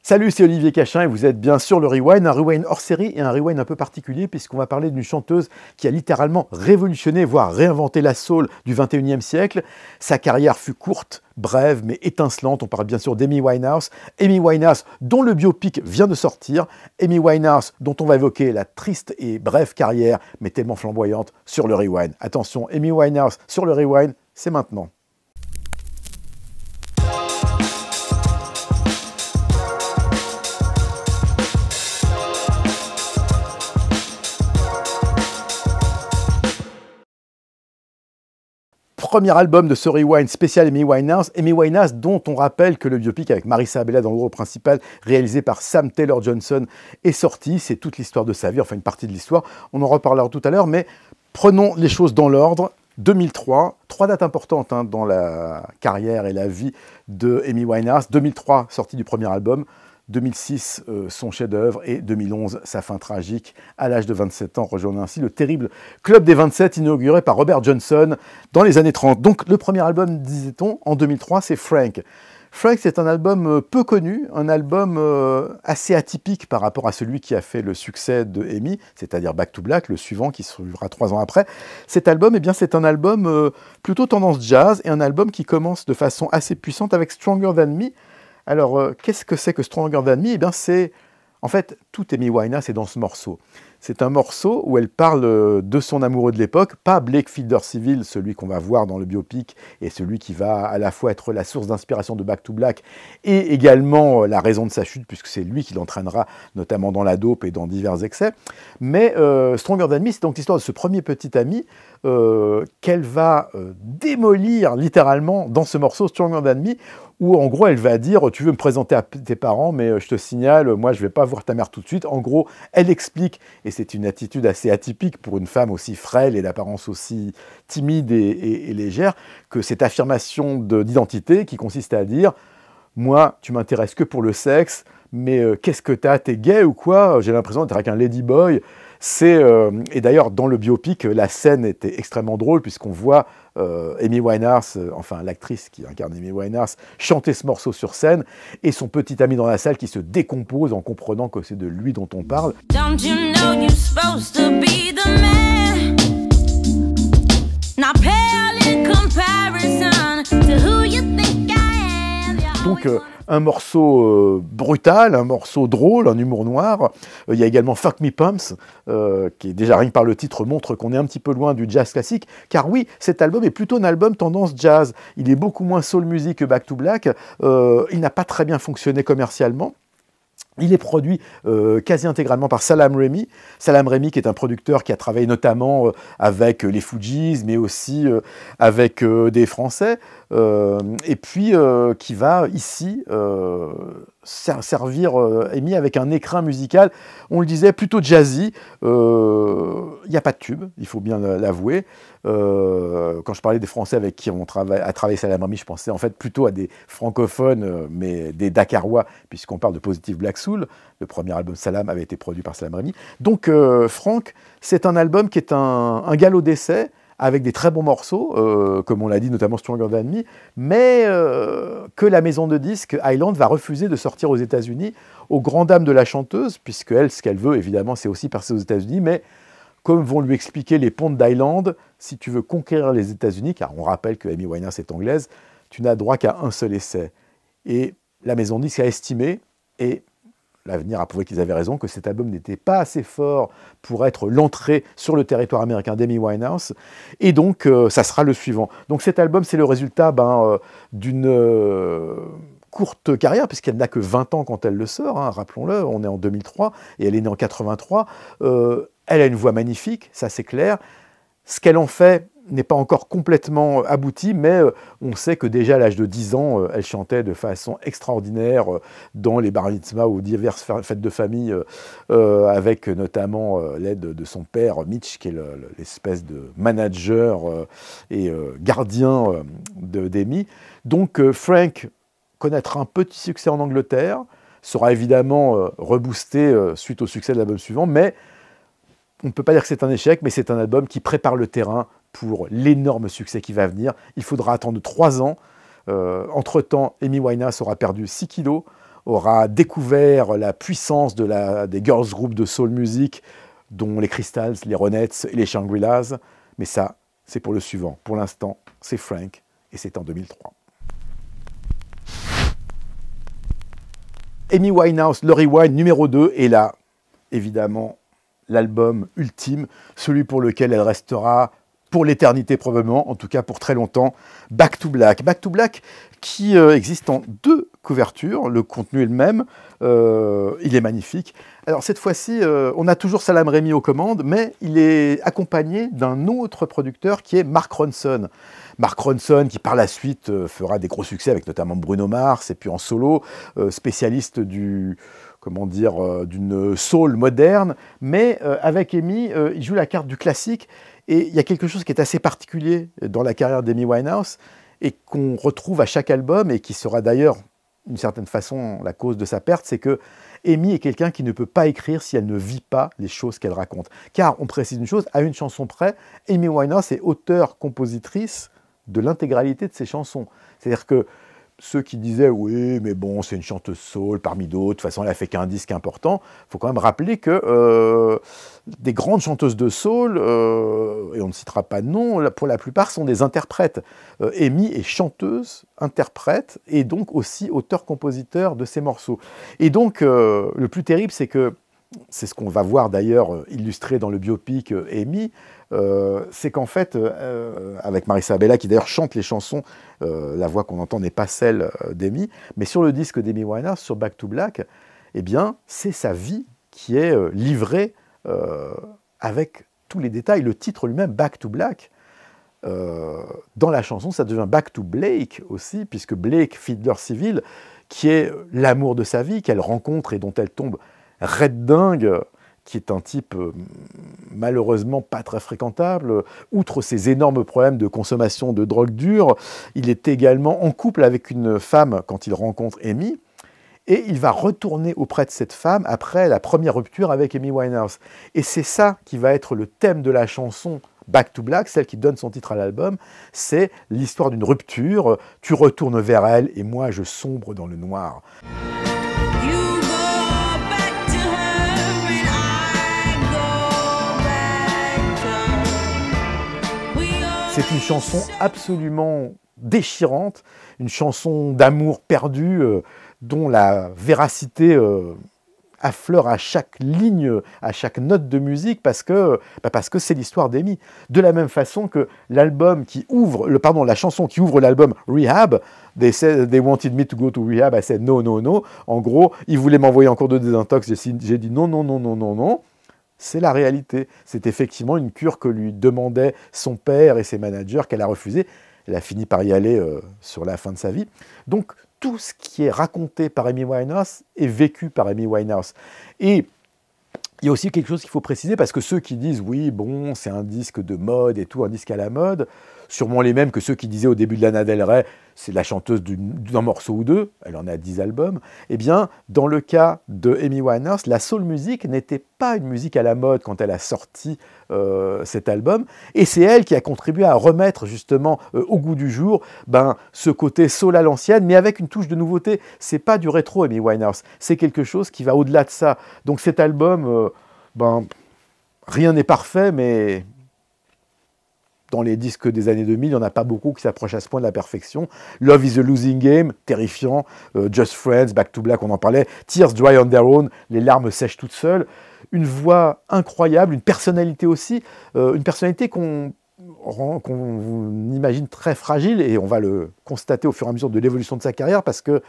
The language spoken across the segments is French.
Salut, c'est Olivier Cachin et vous êtes bien sur le Rewind, un Rewind hors série et un Rewind un peu particulier puisqu'on va parler d'une chanteuse qui a littéralement révolutionné, voire réinventé la soul du 21e siècle. Sa carrière fut courte, brève mais étincelante. On parle bien sûr d'Amy Winehouse. Amy Winehouse dont le biopic vient de sortir. Amy Winehouse dont on va évoquer la triste et brève carrière mais tellement flamboyante sur le Rewind. Attention, Amy Winehouse sur le Rewind, c'est maintenant. Premier album de ce Rewind spécial Amy Winehouse dont on rappelle que le biopic avec Marissa Abela dans le rôle principal, réalisé par Sam Taylor Johnson, est sorti. C'est toute l'histoire de sa vie, enfin une partie de l'histoire. On en reparlera tout à l'heure, mais prenons les choses dans l'ordre. 2003, trois dates importantes dans la carrière et la vie de Amy Winehouse. 2003, sortie du premier album. 2006, son chef-d'œuvre, et 2011, sa fin tragique, à l'âge de 27 ans, rejoignant ainsi le terrible Club des 27, inauguré par Robert Johnson dans les années 30. Donc le premier album, disait-on, en 2003, c'est Frank. Frank, c'est un album peu connu, un album assez atypique par rapport à celui qui a fait le succès de Amy, c'est-à-dire Back to Black, le suivant qui suivra 3 ans après. Cet album, eh bien, c'est un album plutôt tendance jazz, et un album qui commence de façon assez puissante avec Stronger Than Me. Alors, qu'est-ce que c'est que Stronger Than Me? Eh bien, c'est... En fait, tout Amy Winehouse est dans ce morceau. C'est un morceau où elle parle de son amoureux de l'époque, pas Blake Fielder-Civil, celui qu'on va voir dans le biopic, et celui qui va à la fois être la source d'inspiration de Back to Black, et également la raison de sa chute, puisque c'est lui qui l'entraînera, notamment dans la dope et dans divers excès. Mais Stronger Than Me, c'est donc l'histoire de ce premier petit ami qu'elle va démolir littéralement dans ce morceau Stronger Than Me, où en gros elle va dire « tu veux me présenter à tes parents, mais je te signale, moi je vais pas voir ta mère tout de suite ». En gros, elle explique, et c'est une attitude assez atypique pour une femme aussi frêle et d'apparence aussi timide et légère, que cette affirmation d'identité qui consiste à dire « moi, tu m'intéresses que pour le sexe, mais qu'est-ce que t'as, t'es gay ou quoi? J'ai l'impression d'être avec un ladyboy ». Et d'ailleurs, dans le biopic, la scène était extrêmement drôle, puisqu'on voit Amy Winehouse, enfin l'actrice qui incarne Amy Winehouse, chanter ce morceau sur scène, et son petit ami dans la salle qui se décompose en comprenant que c'est de lui dont on parle. Don't you know you're supposed to be the man? Not pale in comparison to who you think I am. Donc, un morceau brutal, un morceau drôle, un humour noir. Il y a également Fuck Me Pumps, qui est déjà rien que par le titre montre qu'on est un petit peu loin du jazz classique. Car oui, cet album est plutôt un album tendance jazz. Il est beaucoup moins soul music que Back to Black. Il n'a pas très bien fonctionné commercialement. Il est produit quasi intégralement par Salaam Remi. Salaam Remi qui est un producteur qui a travaillé notamment avec les Fugees, mais aussi avec des Français, et puis qui va ici servir Amy avec un écrin musical, on le disait, plutôt jazzy. Il n'y a pas de tube, il faut bien l'avouer. Quand je parlais des Français avec qui a travaillé Salaam Remi, je pensais en fait plutôt à des francophones, mais des Dakarois, puisqu'on parle de Positive Black Soul. Le premier album Salaam avait été produit par Salaam Remi. Donc Frank, c'est un album qui est un galop d'essai, avec des très bons morceaux, comme on l'a dit, notamment Stronger Than Me, mais que la maison de disques Island va refuser de sortir aux États-Unis, aux grandes dames de la chanteuse, puisque elle, ce qu'elle veut, évidemment, c'est aussi passer aux États-Unis, mais comme vont lui expliquer les pontes d'Island, si tu veux conquérir les États-Unis, car on rappelle que Amy Winehouse est anglaise, tu n'as droit qu'à un seul essai. Et la maison de disques a estimé, et l'avenir a prouvé qu'ils avaient raison, que cet album n'était pas assez fort pour être l'entrée sur le territoire américain d'Amy Winehouse. Et donc, ça sera le suivant. Donc cet album, c'est le résultat d'une courte carrière, puisqu'elle n'a que 20 ans quand elle le sort, rappelons-le, on est en 2003, et elle est née en 83. Elle a une voix magnifique, ça c'est clair. Ce qu'elle en fait n'est pas encore complètement abouti, mais on sait que déjà à l'âge de 10 ans, elle chantait de façon extraordinaire dans les bar mitzvahs ou diverses fêtes de famille, avec notamment l'aide de son père, Mitch, qui est l'espèce de manager et gardien d'Amy. Donc Frank connaîtra un petit succès en Angleterre, sera évidemment reboosté suite au succès de l'album suivant, mais on ne peut pas dire que c'est un échec, mais c'est un album qui prépare le terrain pour l'énorme succès qui va venir. Il faudra attendre 3 ans. Entre-temps, Amy Winehouse aura perdu 6 kilos. aura découvert la puissance des girls groups de soul music, dont les Crystals, les Ronettes et les Shangri-Las. Mais ça, c'est pour le suivant. Pour l'instant, c'est Frank, et c'est en 2003. Amy Winehouse, le Rewind numéro 2, et là, évidemment, l'album ultime, celui pour lequel elle restera pour l'éternité probablement, en tout cas pour très longtemps, Back to Black. Back to Black qui existe en 2 couvertures, le contenu est le même, il est magnifique. Alors cette fois-ci, on a toujours Salaam Remi aux commandes, mais il est accompagné d'un autre producteur qui est Mark Ronson. Mark Ronson qui par la suite fera des gros succès avec notamment Bruno Mars et puis en solo, spécialiste d'une soul moderne, mais avec Amy, il joue la carte du classique. Et il y a quelque chose qui est assez particulier dans la carrière d'Amy Winehouse et qu'on retrouve à chaque album et qui sera d'ailleurs, d'une certaine façon, la cause de sa perte, c'est que Amy est quelqu'un qui ne peut pas écrire si elle ne vit pas les choses qu'elle raconte. Car, on précise une chose, à une chanson près, Amy Winehouse est auteure-compositrice de l'intégralité de ses chansons. C'est-à-dire que ceux qui disaient « oui, mais bon, c'est une chanteuse soul parmi d'autres, de toute façon, elle a fait qu'un disque important », il faut quand même rappeler que des grandes chanteuses de soul, et on ne citera pas de nom, pour la plupart sont des interprètes. Amy est chanteuse, interprète, et donc aussi auteur-compositeur de ses morceaux. Et donc, le plus terrible, c'est que, c'est ce qu'on va voir d'ailleurs illustré dans le biopic Amy, c'est qu'en fait, avec Marissa Abela, qui d'ailleurs chante les chansons, la voix qu'on entend n'est pas celle d'Amy, mais sur le disque d'Amy Winehouse, sur Back to Black, eh bien, c'est sa vie qui est livrée avec tous les détails. Le titre lui-même, Back to Black, dans la chanson, ça devient Back to Blake aussi, puisque Blake, Fiddler Civil, qui est l'amour de sa vie, qu'elle rencontre et dont elle tombe raide dingue, qui est un type malheureusement pas très fréquentable. Outre ses énormes problèmes de consommation de drogue dure, il est également en couple avec une femme quand il rencontre Amy, et il va retourner auprès de cette femme après la première rupture avec Amy Winehouse. Et c'est ça qui va être le thème de la chanson Back to Black, celle qui donne son titre à l'album, c'est l'histoire d'une rupture. Tu retournes vers elle et moi je sombre dans le noir. C'est une chanson absolument déchirante, une chanson d'amour perdu, dont la véracité affleure à chaque ligne, à chaque note de musique, parce que c'est l'histoire d'Amy. De la même façon que l'album qui ouvre, la chanson qui ouvre l'album Rehab, they wanted me to go to rehab, I said no, no, no. En gros, ils voulaient m'envoyer en cours de désintox, j'ai dit non, non, non, non, non, non. C'est la réalité. C'est effectivement une cure que lui demandaient son père et ses managers qu'elle a refusé. Elle a fini par y aller sur la fin de sa vie. Donc, tout ce qui est raconté par Amy Winehouse est vécu par Amy Winehouse. Et il y a aussi quelque chose qu'il faut préciser, parce que ceux qui disent « oui, bon, c'est un disque de mode et tout, un disque à la mode », sûrement les mêmes que ceux qui disaient au début de Lana Del Rey « c'est la chanteuse d'un morceau ou deux, elle en a 10 albums », eh bien, dans le cas de Amy Winehouse, la soul music n'était pas une musique à la mode quand elle a sorti cet album, et c'est elle qui a contribué à remettre justement au goût du jour ce côté soul à l'ancienne, mais avec une touche de nouveauté. C'est pas du rétro Amy Winehouse, c'est quelque chose qui va au-delà de ça. Donc cet album, rien n'est parfait, mais dans les disques des années 2000, il n'y en a pas beaucoup qui s'approchent à ce point de la perfection. Love is a Losing Game, terrifiant. Just Friends, Back to Black, on en parlait. Tears Dry on Their Own, les larmes sèchent toutes seules. Une voix incroyable, une personnalité aussi, une personnalité qu'on imagine très fragile, et on va le constater au fur et à mesure de l'évolution de sa carrière, parce que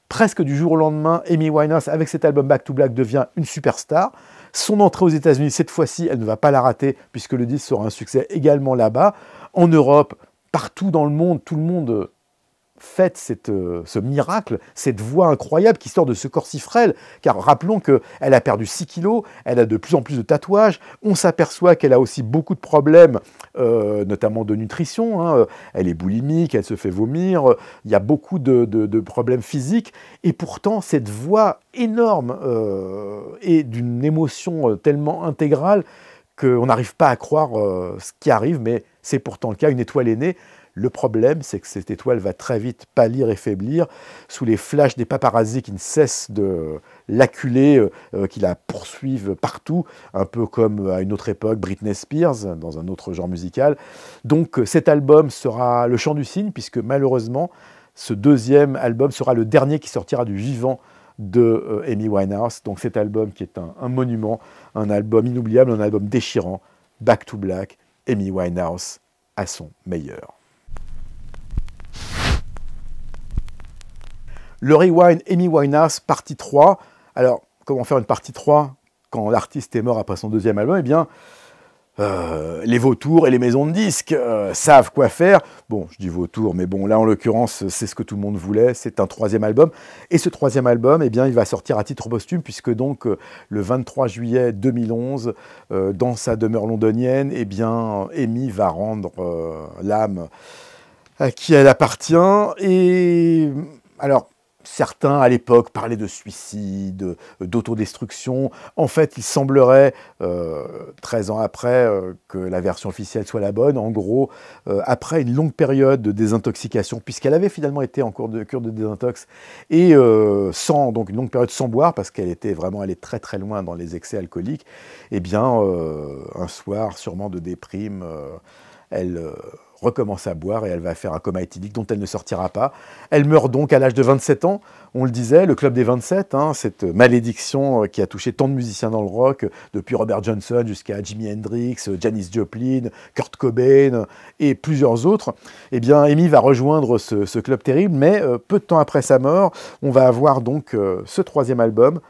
presque du jour au lendemain, Amy Winehouse, avec cet album Back to Black, devient une superstar. Son entrée aux États-Unis, cette fois-ci, elle ne va pas la rater, puisque le disque sera un succès également là-bas. En Europe, partout dans le monde, tout le monde fête ce miracle, cette voix incroyable qui sort de ce corps si frêle. Car rappelons qu'elle a perdu 6 kilos, elle a de plus en plus de tatouages, on s'aperçoit qu'elle a aussi beaucoup de problèmes, notamment de nutrition, elle est boulimique, elle se fait vomir, il y a beaucoup de problèmes physiques, et pourtant cette voix énorme est d'une émotion tellement intégrale qu'on n'arrive pas à croire ce qui arrive, mais c'est pourtant le cas, une étoile est née. Le problème, c'est que cette étoile va très vite pâlir et faiblir sous les flashs des paparazzis qui ne cessent de l'acculer, qui la poursuivent partout, un peu comme à une autre époque Britney Spears, dans un autre genre musical. Donc cet album sera le chant du cygne, puisque malheureusement, ce deuxième album sera le dernier qui sortira du vivant de Amy Winehouse. Donc cet album qui est un monument, un album inoubliable, un album déchirant, Back to Black, Amy Winehouse à son meilleur. Le Rewind Amy Winehouse, partie 3. Alors, comment faire une partie 3 quand l'artiste est mort après son deuxième album? Eh bien, les vautours et les maisons de disques savent quoi faire. Bon, je dis vautours, mais bon, là, en l'occurrence, c'est ce que tout le monde voulait. C'est un troisième album. Et ce troisième album, eh bien, il va sortir à titre posthume, puisque donc, le 23 juillet 2011, dans sa demeure londonienne, eh bien, Amy va rendre l'âme à qui elle appartient. Et alors, certains, à l'époque, parlaient de suicide, d'autodestruction. En fait, il semblerait, 13 ans après, que la version officielle soit la bonne. En gros, après une longue période de désintoxication, puisqu'elle avait finalement été en cours de cure de désintox, et donc une longue période sans boire, parce qu'elle était vraiment allée très très loin dans les excès alcooliques, eh bien, un soir, sûrement de déprime, elle recommence à boire et elle va faire un coma éthylique dont elle ne sortira pas. Elle meurt donc à l'âge de 27 ans, on le disait, le club des 27, cette malédiction qui a touché tant de musiciens dans le rock, depuis Robert Johnson jusqu'à Jimi Hendrix, Janis Joplin, Kurt Cobain et plusieurs autres. Eh bien, Amy va rejoindre ce club terrible, mais peu de temps après sa mort, on va avoir donc ce troisième album,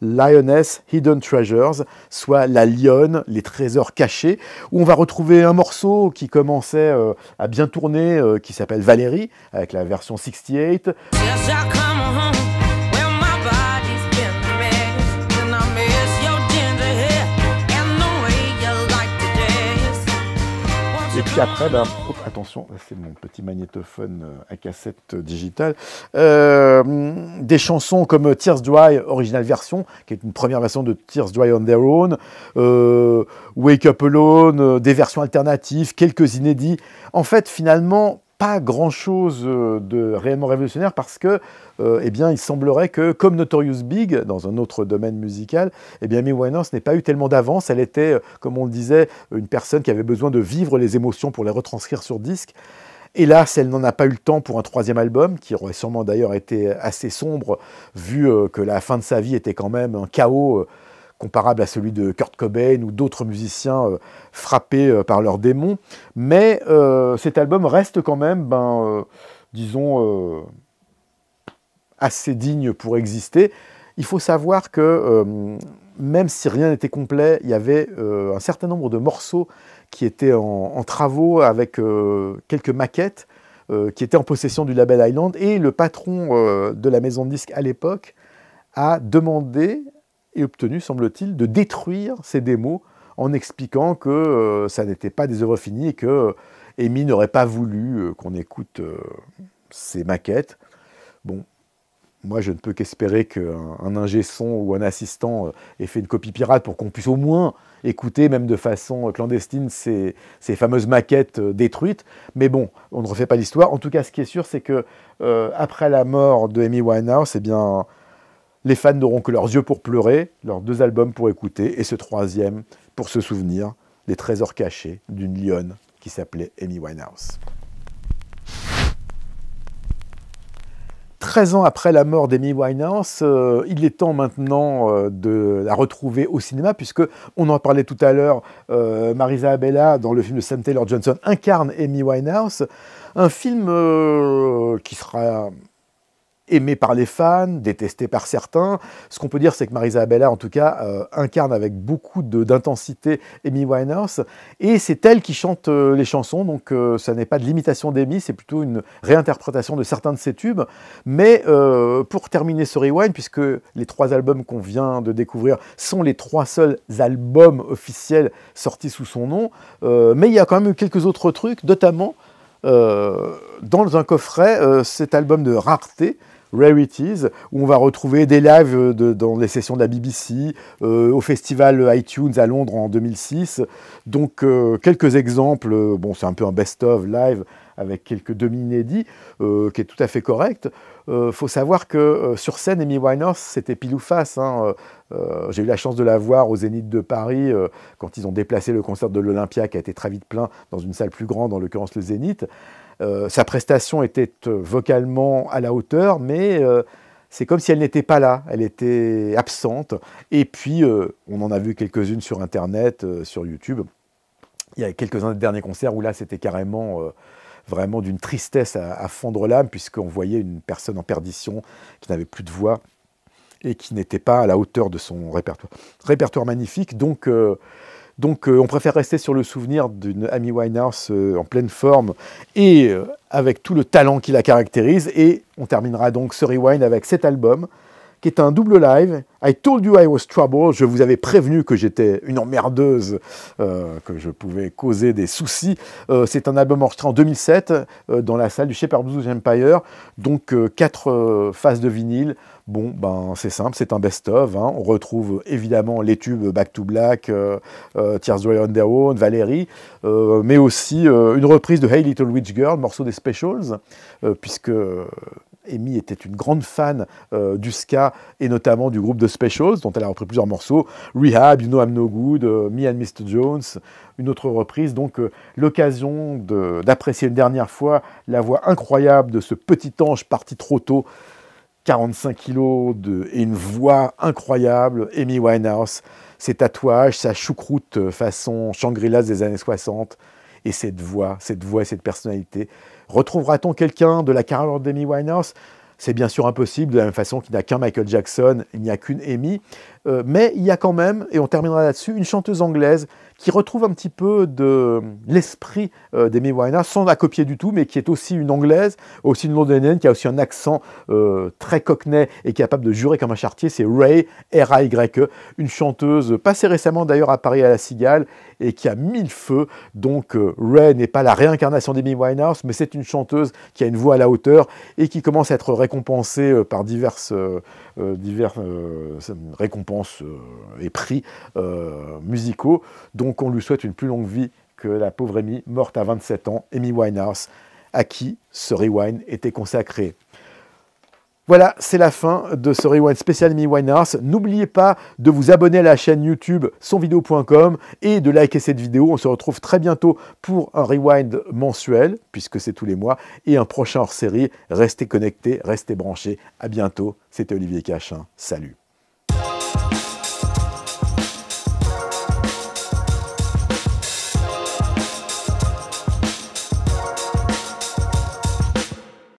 Lioness Hidden Treasures, soit la lionne, les trésors cachés, où on va retrouver un morceau qui commençait à bien tourner, qui s'appelle Valérie, avec la version 68. Et puis après, attention, c'est mon petit magnétophone à cassette digitale, des chansons comme Tears Dry, original version, qui est une première version de Tears Dry on Their Own, Wake Up Alone, des versions alternatives, quelques inédits. En fait, finalement, pas grand-chose de réellement révolutionnaire parce que, eh bien, il semblerait que, comme Notorious Big, dans un autre domaine musical, eh bien, Amy Winehouse n'ait pas eu tellement d'avance. Elle était, comme on le disait, une personne qui avait besoin de vivre les émotions pour les retranscrire sur disque. Hélas, elle n'en a pas eu le temps pour un troisième album, qui aurait sûrement d'ailleurs été assez sombre, vu que la fin de sa vie était quand même un chaos comparable à celui de Kurt Cobain ou d'autres musiciens frappés par leurs démons. Mais cet album reste quand même, disons, assez digne pour exister. Il faut savoir que même si rien n'était complet, il y avait un certain nombre de morceaux qui étaient en travaux avec quelques maquettes qui étaient en possession du label Island. Et le patron de la maison de disques à l'époque a demandé et obtenu, semble-t-il, de détruire ces démos en expliquant que ça n'était pas des œuvres finies et que Amy n'aurait pas voulu qu'on écoute ces maquettes. Bon, moi je ne peux qu'espérer qu'un ingé son ou un assistant ait fait une copie pirate pour qu'on puisse au moins écouter, même de façon clandestine, ces fameuses maquettes détruites. Mais bon, on ne refait pas l'histoire. En tout cas, ce qui est sûr, c'est que après la mort de Amy Winehouse, eh bien, les fans n'auront que leurs yeux pour pleurer, leurs deux albums pour écouter, et ce troisième pour se souvenir des trésors cachés d'une lionne qui s'appelait Amy Winehouse. 13 ans après la mort d'Amy Winehouse, il est temps maintenant de la retrouver au cinéma, puisque on en parlait tout à l'heure, Marisa Abela, dans le film de Sam Taylor Johnson, incarne Amy Winehouse, un film qui sera aimé par les fans, détesté par certains. Ce qu'on peut dire, c'est que Marisa Abela, en tout cas, incarne avec beaucoup d'intensité Amy Winehouse, et c'est elle qui chante les chansons, donc ça n'est pas de l'imitation d'Amy, c'est plutôt une réinterprétation de certains de ses tubes. Mais pour terminer ce rewind, puisque les trois albums qu'on vient de découvrir sont les trois seuls albums officiels sortis sous son nom, mais il y a quand même eu quelques autres trucs, notamment dans un coffret, cet album de rareté, Rarities, où on va retrouver des lives dans les sessions de la BBC, au festival iTunes à Londres en 2006. Donc quelques exemples, bon c'est un peu un best-of live avec quelques demi-inédits, qui est tout à fait correct. Faut savoir que sur scène, Amy Winehouse, c'était pile ou face. Hein. J'ai eu la chance de la voir au Zénith de Paris, quand ils ont déplacé le concert de l'Olympia, qui a été très vite plein, dans une salle plus grande, en l'occurrence le Zénith. Sa prestation était vocalement à la hauteur, mais c'est comme si elle n'était pas là, elle était absente. Et puis, on en a vu quelques-unes sur Internet, sur YouTube. Il y a quelques-uns des derniers concerts où là, c'était carrément vraiment d'une tristesse à fondre l'âme, puisqu'on voyait une personne en perdition, qui n'avait plus de voix, et qui n'était pas à la hauteur de son répertoire. Répertoire magnifique, donc on préfère rester sur le souvenir d'une Amy Winehouse en pleine forme et avec tout le talent qui la caractérise. Et on terminera donc ce Rewind avec cet album, qui est un double live. I Told You I Was Trouble. Je vous avais prévenu que j'étais une emmerdeuse, que je pouvais causer des soucis. C'est un album enregistré en 2007 dans la salle du Shepherd's Blues Empire. Donc 4 faces de vinyle. Bon, ben c'est simple, c'est un best-of. Hein. On retrouve évidemment les tubes Back to Black, Tears Dry on Their Own, Valérie, mais aussi une reprise de Hey Little Witch Girl, morceau des Specials, puisque Amy était une grande fan du ska et notamment du groupe The Specials, dont elle a repris plusieurs morceaux. Rehab, You Know I'm No Good, Me and Mr. Jones, une autre reprise. Donc l'occasion d'apprécier une dernière fois la voix incroyable de ce petit ange parti trop tôt, 45 kilos et une voix incroyable, Amy Winehouse, ses tatouages, sa choucroute façon Shangri-La des années 60, et cette voix et cette personnalité. Retrouvera-t-on quelqu'un de la carrière d'Amy Winehouse ? C'est bien sûr impossible, de la même façon qu'il n'y a qu'un Michael Jackson, il n'y a qu'une Amy, mais il y a quand même, et on terminera là-dessus, une chanteuse anglaise qui retrouve un petit peu de l'esprit d'Amy Winehouse, sans la copier du tout, mais qui est aussi une anglaise, aussi une londonienne, qui a aussi un accent très cockney et capable de jurer comme un charretier. C'est Ray, R-A-Y-E, une chanteuse passée récemment d'ailleurs à Paris à la Cigale et qui a mis le feu. Donc Ray n'est pas la réincarnation d'Amy Winehouse, mais c'est une chanteuse qui a une voix à la hauteur et qui commence à être récompensée par diverses récompenses et prix musicaux. Donc on lui souhaite une plus longue vie que la pauvre Amy, morte à 27 ans, Amy Winehouse, à qui ce Rewind était consacré. Voilà, c'est la fin de ce Rewind spécial Amy Winehouse. N'oubliez pas de vous abonner à la chaîne YouTube sonvideo.com et de liker cette vidéo. On se retrouve très bientôt pour un Rewind mensuel, puisque c'est tous les mois, et un prochain hors-série. Restez connectés, restez branchés. À bientôt. C'était Olivier Cachin. Salut.